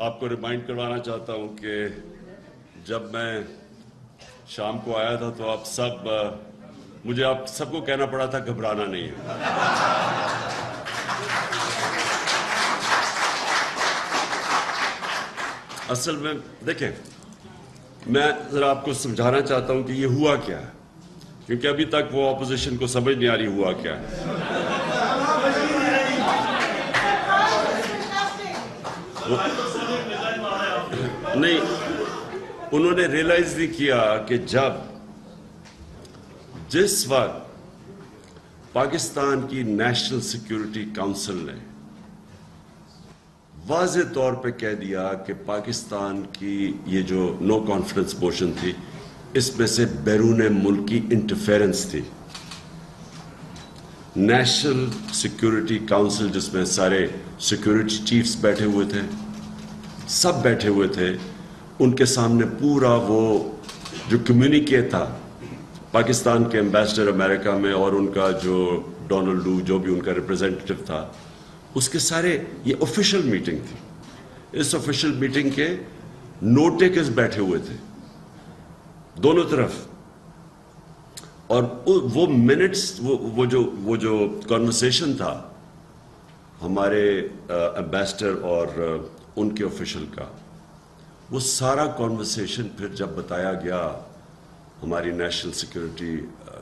آپ کو ریمائنڈ کروانا چاہتا ہوں کہ جب میں شام کو آیا تھا تو مجھے آپ سب کو کہنا پڑا تھا گھبرانا نہیں ہے. اصل میں دیکھیں میں ذرا آپ کو سمجھانا چاہتا ہوں کہ یہ ہوا کیا ہے، کیونکہ ابھی تک وہ اپوزیشن کو سمجھ نہیں آ رہی ہوا کیا ہے. نہیں، انہوں نے ریئلائز نہیں کیا کہ جس وقت پاکستان کی نیشنل سیکیورٹی کونسل نے واضح طور پہ کہہ دیا کہ پاکستان کی یہ جو نو کانفیڈنس موشن تھی اس میں سے بیرون ملک کی انٹرفیرنس تھی. نیشنل سیکیورٹی کونسل جس میں سارے سیکیورٹی چیفز بیٹھے ہوئے تھے، سب بیٹھے ہوئے تھے، ان کے سامنے پورا وہ جو کمیونیکے تھا پاکستان کے ایمبیسڈر امریکہ میں اور ان کا جو ڈونلڈ لو جو بھی ان کا ریپرزینٹیٹو تھا، اس کے سارے یہ آفیشیل میٹنگ تھی. اس آفیشیل میٹنگ کے نوٹ ٹیکرز بیٹھے ہوئے تھے دونوں طرف، اور وہ منٹس وہ جو کنورسیشن تھا ہمارے ایمبیسڈر اور ان کے آفیشل کا، وہ سارا کنورسیشن پھر جب بتایا گیا ہماری نیشنل سیکیورٹی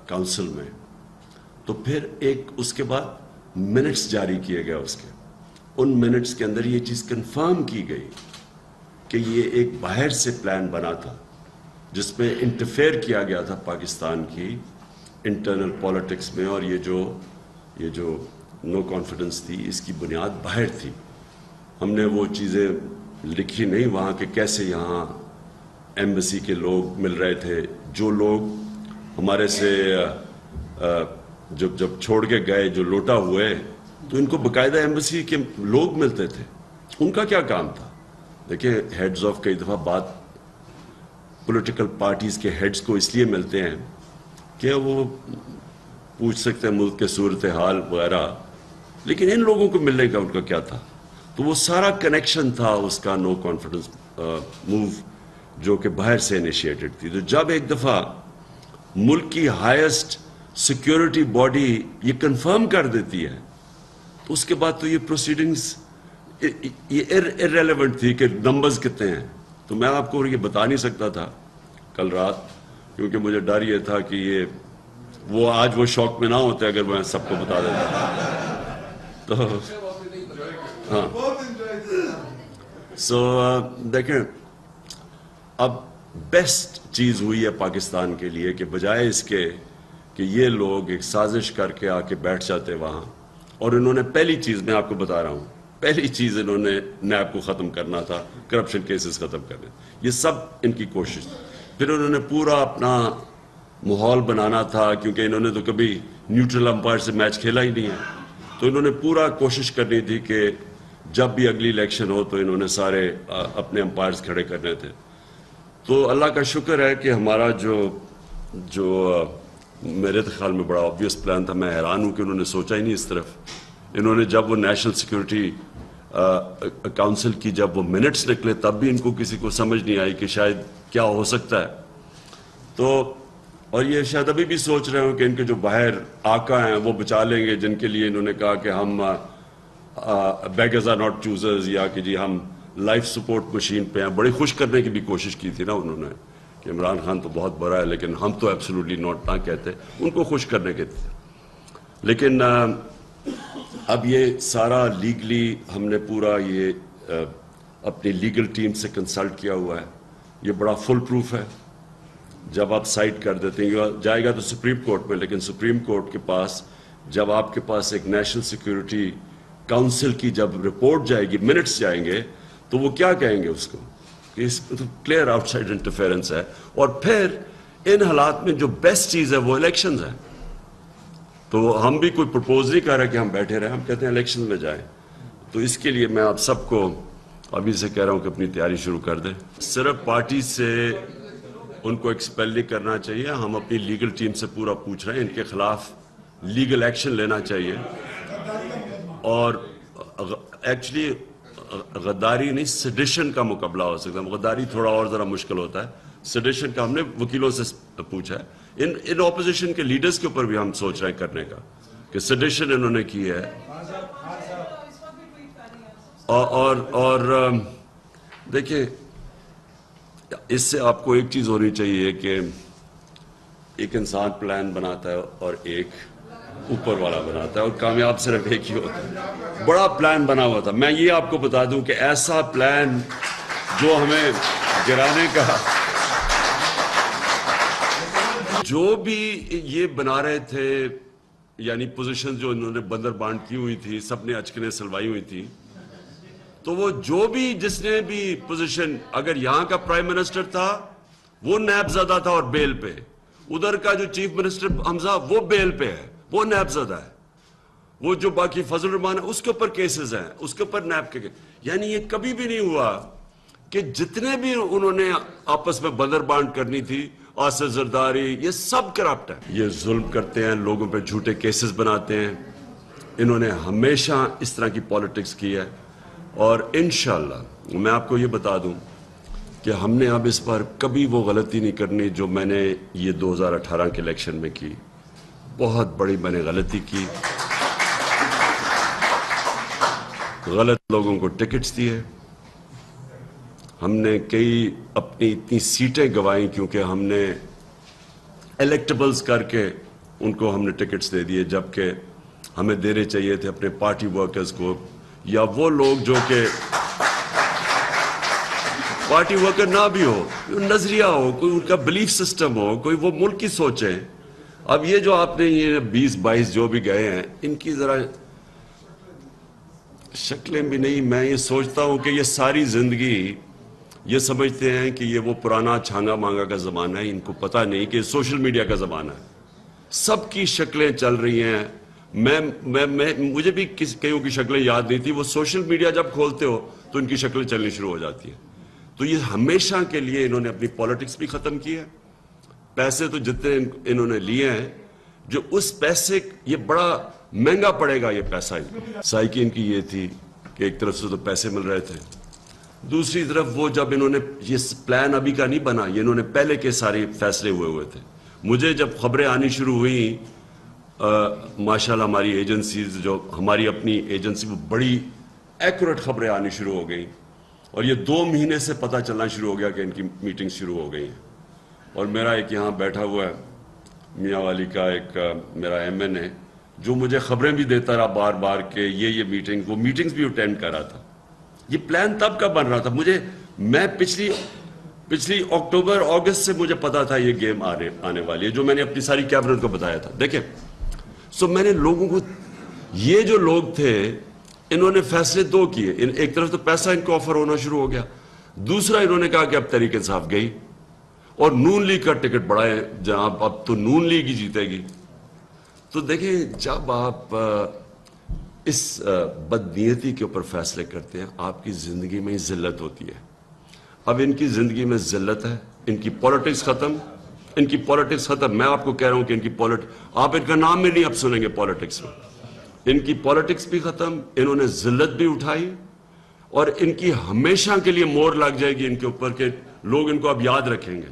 کونسل میں، تو پھر ایک اس کے بعد منٹس جاری کیے گئے. اس کے ان منٹس کے اندر یہ چیز کنفرم کی گئی کہ یہ ایک باہر سے پلان بنا تھا جس میں انٹرفیئر کیا گیا تھا پاکستان کی انٹرنل پالیٹکس میں، اور یہ جو نو کانفیڈنس تھی اس کی بنیاد باہر تھی. ہم نے وہ چیزیں لکھی نہیں وہاں کہ کیسے یہاں ایمبیسی کے لوگ مل رہے تھے، جو لوگ ہمارے سے جب چھوڑ کے گئے جو لوٹا ہوئے تو ان کو باقاعدہ ایمبیسی کے لوگ ملتے تھے. ان کا کیا کام تھا؟ دیکھیں ہیڈز آف کئی دفعہ بات پولیٹیکل پارٹیز کے ہیڈز کو اس لیے ملتے ہیں کہ وہ پوچھ سکتے ہیں ملک کے صورتحال وغیرہ، لیکن ان لوگوں کو ملنے کا ان کا کیا تھا؟ تو وہ سارا کنیکشن تھا اس کا نو کانفیڈنس موو جو کہ باہر سے انیشیٹڈ تھی. تو جب ایک دفعہ ملک کی ہائیسٹ سیکیورٹی باڈی یہ کنفرم کر دیتی ہے تو اس کے بعد تو یہ پروسیڈنگز یہ ارریلیونٹ تھی کہ نمبرز کتنے ہیں. تو میں آپ کو یہ بتا نہیں سکتا تھا کل رات، کیونکہ مجھے ڈر یہ تھا کہ وہ آج وہ شوق میں نہ ہوتے اگر میں سب کو بتا دیتا. تو ہاں دیکھیں اب بیسٹ چیز ہوئی ہے پاکستان کے لیے کہ بجائے اس کے کہ یہ لوگ ایک سازش کر کے آ کے بیٹھ جاتے وہاں، اور انہوں نے پہلی چیز میں آپ کو بتا رہا ہوں، پہلی چیز انہوں نے نیب کو ختم کرنا تھا، کرپشن کیسز ختم کرنے، یہ سب ان کی کوشش. پھر انہوں نے پورا اپنا ماحول بنانا تھا، کیونکہ انہوں نے تو کبھی نیوٹرل امپائر سے میچ کھیلا ہی نہیں ہے، تو انہوں نے پورا کوشش کرنی تھی کہ جب بھی اگلی الیکشن ہو تو انہوں نے سارے اپنے امپائرز کھڑے کرنے تھے. تو اللہ کا شکر ہے کہ ہمارا جو میرے خیال میں بڑا آبویس پلان تھا. میں حیران ہوں کہ انہوں نے سوچا ہی نہیں اس طرف. انہوں نے جب وہ نیشنل سیکیورٹی کونسل کی جب وہ منٹس نکلے تب بھی ان کو کسی کو سمجھ نہیں آئی کہ شاید کیا ہو سکتا ہے. تو اور یہ شاید ابھی بھی سوچ رہے ہوں کہ ان کے جو باہر آقا ہیں وہ بچا لیں گے، جن کے لیے انہوں نے کہا کہ ہم بیگرز آر ناٹ چوزرز، یا کہ جی ہم لائف سپورٹ مشین پہ ہیں. بڑی خوش کرنے کی بھی کوشش کی تھی نا انہوں نے کہ عمران خان تو بہت برا ہے لیکن ہم تو ایبسولوٹلی ناٹ نہ کہتے، ان کو خوش کرنے کے تھے. لیکن اب یہ سارا لیگلی ہم نے پورا یہ اپنی لیگل ٹیم سے کنسلٹ کیا ہوا ہے. یہ بڑا فل پروف ہے. جب آپ سائٹ کر دیتے ہیں جائے گا تو سپریم کورٹ میں، لیکن سپریم کورٹ کے پاس جب آپ کے پاس ایک نیشنل سیکیورٹی کونسل کی جب رپورٹ جائے گی، منٹس جائیں گے، تو وہ کیا کہیں گے اس کو کہ اس کلیئر آؤٹ سائڈ انٹرفیئرنس ہے. اور پھر ان حالات میں جو بیسٹ چیز ہے وہ الیکشنز ہیں. تو ہم بھی کوئی پرپوز نہیں کر رہے کہ ہم بیٹھے رہیں، ہم کہتے ہیں الیکشن میں جائیں. تو اس کے لیے میں آپ سب کو ابھی سے کہہ رہا ہوں کہ اپنی تیاری شروع کر دیں. صرف پارٹی سے ان کو ایکسپیل نہیں کرنا چاہیے، ہم اپنی لیگل ٹیم سے پورا پوچھ رہے ہیں، ان کے خلاف لیگل ایکشن لینا چاہیے. اور ایکچولی غداری نہیں سیڈیشن کا مقابلہ ہو سکتا ہے. غداری تھوڑا اور ذرا مشکل ہوتا ہے. سیڈیشن کا ہم نے وکیلوں سے پوچھا ہے. ان اپوزیشن کے لیڈرز کے اوپر بھی ہم سوچ رہے ہیں کرنے کا کہ سیڈیشن انہوں نے کی ہے. اور دیکھیں اس سے آپ کو ایک چیز ہونی چاہیے کہ ایک انسان پلان بناتا ہے اور ایک اوپر والا بناتا ہے, اور کامیاب صرف ایک ہی ہوتا ہے. بڑا پلان بنا ہوا تھا. میں یہ آپ کو بتا دوں کہ ایسا پلان جو ہمیں گرانے کا, جو بھی یہ بنا رہے تھے, یعنی پوزیشن جو انہوں نے بندر بانٹ کی ہوئی تھی, سب نے اچکنے سلوائی ہوئی تھی, تو وہ جو بھی جس نے بھی پوزیشن, اگر یہاں کا پرائم منسٹر تھا وہ نیب زدہ تھا اور بیل پہ, ادھر کا جو چیف منسٹر حمزہ وہ بیل پہ ہے, وہ نیب زدہ ہے, وہ جو باقی فضل الرحمان ہے اس کے اوپر کیسز ہیں, اس کے اوپر نیب کے. یعنی یہ کبھی بھی نہیں ہوا کہ جتنے بھی انہوں نے آپس میں بندر بانٹ کرنی تھی, آصف زرداری, یہ سب کرپٹ ہے. یہ ظلم کرتے ہیں, لوگوں پہ جھوٹے کیسز بناتے ہیں. انہوں نے ہمیشہ اس طرح کی پالیٹکس کی ہے, اور انشاءاللہ میں آپ کو یہ بتا دوں کہ ہم نے اب اس پر کبھی وہ غلطی نہیں کرنی جو میں نے یہ 2018 کے الیکشن میں کی. بہت بڑی میں نے غلطی کی, غلط لوگوں کو ٹکٹس دیے. ہم نے کئی اپنی اتنی سیٹیں گوائیں کیونکہ ہم نے الیکٹیبلز کر کے ان کو ہم نے ٹکٹس دے دیے, جبکہ ہمیں دینے چاہیے تھے اپنے پارٹی ورکرز کو, یا وہ لوگ جو کہ پارٹی ورکر نہ بھی ہو, نظریہ ہو, کوئی ان کا بلیف سسٹم ہو, کوئی وہ ملک کی سوچیں. اب یہ جو آپ نے یہ 20-22 جو بھی گئے ہیں, ان کی ذرا شکلیں بھی نہیں. میں یہ سوچتا ہوں کہ یہ ساری زندگی یہ سمجھتے ہیں کہ یہ وہ پرانا چھانگا مانگا کا زمانہ ہے. ان کو پتہ نہیں کہ سوشل میڈیا کا زمانہ ہے. سب کی شکلیں چل رہی ہیں. مجھے بھی کئیوں کی شکلیں یاد نہیں تھی. وہ سوشل میڈیا جب کھولتے ہو تو ان کی شکلیں چلنی شروع ہو جاتی ہیں. تو یہ ہمیشہ کے لیے انہوں نے اپنی پالیٹکس بھی ختم کی ہے. پیسے تو جتنے انہوں نے لیے ہیں, جو اس پیسے, یہ بڑا مہنگا پڑے گا یہ پیسہ. سائیکی ان کی یہ تھی کہ ایک طرف سے تو پیسے مل رہے تھے, دوسری طرف وہ جب انہوں نے یہ پلان ابھی کا نہیں بنا, یہ انہوں نے پہلے کے سارے فیصلے ہوئے تھے. مجھے جب خبریں آنی شروع ہوئیں, ماشاءاللہ ہماری ایجنسیز, جو ہماری اپنی ایجنسی, وہ بڑی ایکوریٹ خبریں آنی شروع ہو گئیں, اور یہ 2 مہینے سے پتہ چلنا شروع ہو گیا کہ ان کی میٹنگ شروع ہو گئی ہیں. اور میرا ایک یہاں بیٹھا ہوا ہے میاں والی کا ایک میرا ایم این ہے, جو مجھے خبریں بھی دیتا رہا بار بار کہ یہ میٹنگ, وہ میٹنگز بھی اٹینڈ کر رہا تھا. یہ پلان تب کا بن رہا تھا. میں پچھلی اکتوبر اگست سے مجھے پتا تھا یہ گیم آنے والی ہے, جو میں نے اپنی ساری کیبنٹ کو بتایا تھا. دیکھیں, میں نے لوگوں کو, یہ جو لوگ تھے انہوں نے فیصلے 2 کیے. ایک طرف تو پیسہ ان کو آفر ہونا شروع ہو گیا, دوسرا انہوں نے کہا کہ اب تحریک انصاف گئی اور نون لیگ کا ٹکٹ بڑھائے, جناب اب تو نون لیگ ہی جیتے گی. تو دیکھیں, جب آپ اس بدنیتی کے اوپر فیصلے کرتے ہیں, آپ کی زندگی میں ذلت ہوتی ہے. اب ان کی زندگی میں ذلت ہے, ان کی پالیٹکس ختم, ان کی پالیٹکس ختم. میں آپ کو کہہ رہا ہوں کہ ان کی آپ ان کا نام میں نہیں اب سنیں گے پالیٹکس میں. ان کی پالیٹکس بھی ختم, انہوں نے ذلت بھی اٹھائی, اور ان کی ہمیشہ کے لیے مور لگ جائے گی ان کے اوپر کہ لوگ ان کو اب یاد رکھیں گے.